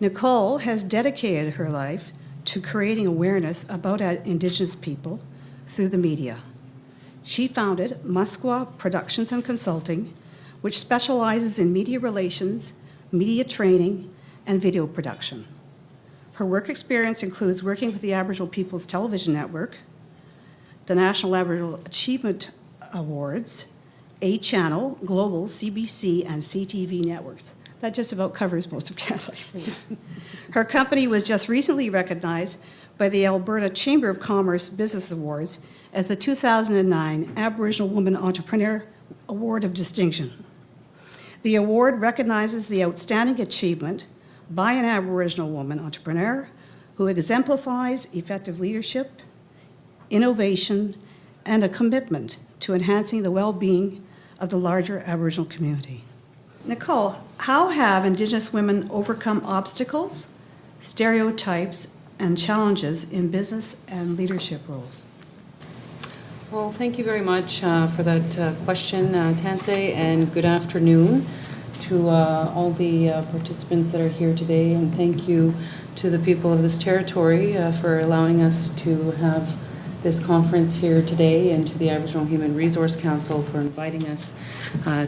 Nicole has dedicated her life to creating awareness about Indigenous people through the media. She founded Musqua Productions and Consulting, which specializes in media relations, media training, and video production. Her work experience includes working with the Aboriginal People's Television Network, the National Aboriginal Achievement Awards, A Channel, Global, CBC, and CTV networks. That just about covers most of Canada. Her company was just recently recognized by the Alberta Chamber of Commerce Business Awards as the 2009 Aboriginal Woman Entrepreneur Award of Distinction. The award recognizes the outstanding achievement by an Aboriginal woman entrepreneur who exemplifies effective leadership, innovation, and a commitment to enhancing the well-being of the larger Aboriginal community. Nicole, how have Indigenous women overcome obstacles, stereotypes, and challenges in business and leadership roles? Well, thank you very much for that question, Tansei, and good afternoon to all the participants that are here today, and thank you to the people of this territory for allowing us to have this conference here today, and to the Aboriginal Human Resource Council for inviting us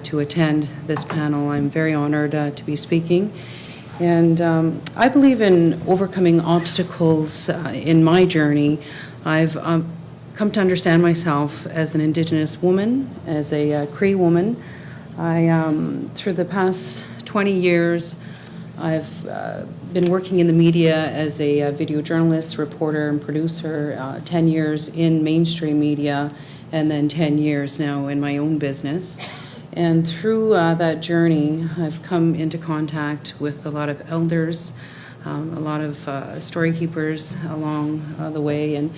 to attend this panel. I'm very honored to be speaking. And I believe in overcoming obstacles in my journey. I've come to understand myself as an Indigenous woman, as a Cree woman. Through the past 20 years, I've been working in the media as a video journalist, reporter, and producer, 10 years in mainstream media, and then 10 years now in my own business. And through that journey, I've come into contact with a lot of elders, a lot of story keepers along the way, and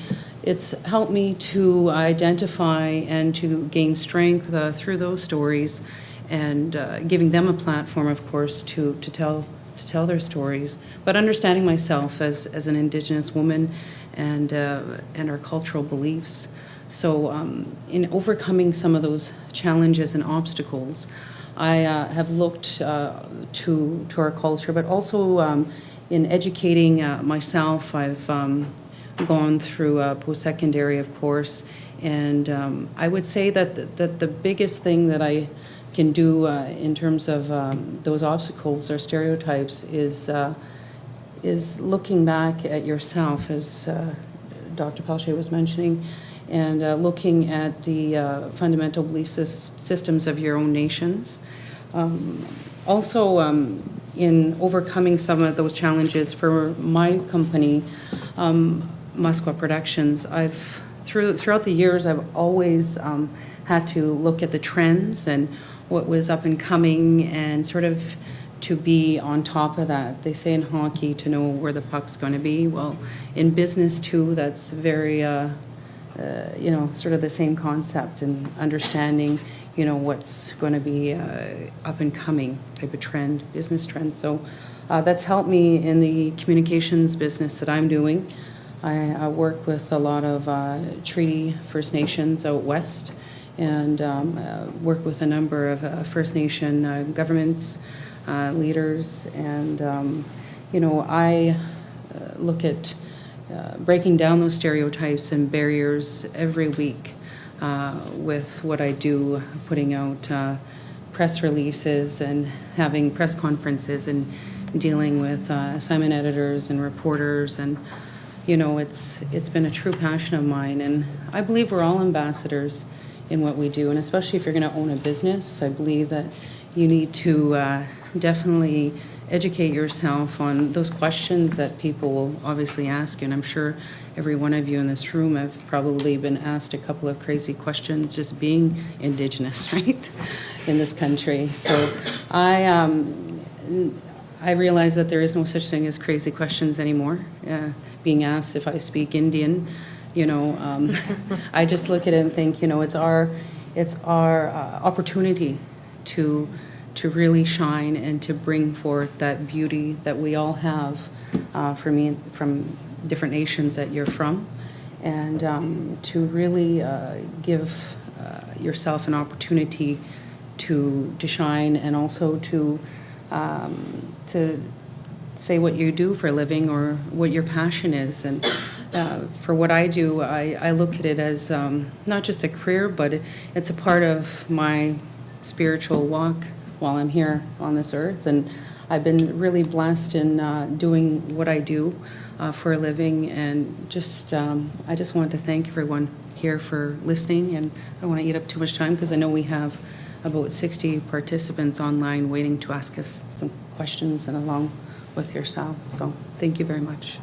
it's helped me to identify and to gain strength through those stories, and giving them a platform, of course, to tell their stories, but understanding myself as an Indigenous woman and our cultural beliefs. So in overcoming some of those challenges and obstacles, I have looked to our culture, but also in educating myself. I've gone through post-secondary, of course, and I would say that the biggest thing that I can do in terms of those obstacles or stereotypes is looking back at yourself, as Dr. Palche was mentioning, and looking at the fundamental belief systems of your own nations. Also, in overcoming some of those challenges for my company, Musqua Productions, throughout the years, I've always had to look at the trends and what was up and coming, and sort of to be on top of that. They say in hockey to know where the puck's going to be. Well, in business too, that's very, sort of the same concept, and understanding, what's going to be up and coming type of trend, business trend. So that's helped me in the communications business that I'm doing. I work with a lot of Treaty First Nations out west, and work with a number of First Nation governments, leaders, and I look at breaking down those stereotypes and barriers every week with what I do, putting out press releases and having press conferences and dealing with assignment editors and reporters, and it's been a true passion of mine, and I believe we're all ambassadors in what we do, and especially if you're going to own a business, I believe that you need to definitely educate yourself on those questions that people will obviously ask you, and I'm sure every one of you in this room have probably been asked a couple of crazy questions just being Indigenous, right, in this country. So I realize that there is no such thing as crazy questions anymore. Being asked if I speak Indian, I just look at it and think, it's our opportunity to really shine and to bring forth that beauty that we all have from different nations that you're from, and to really give yourself an opportunity to shine, and also to say what you do for a living or what your passion is. And for what I do, I look at it as not just a career, but it's a part of my spiritual walk while I'm here on this earth. And I've been really blessed in doing what I do for a living. And just I just want to thank everyone here for listening. And I don't want to eat up too much time because I know we have about 60 participants online waiting to ask us some questions and along with yourself. So thank you very much.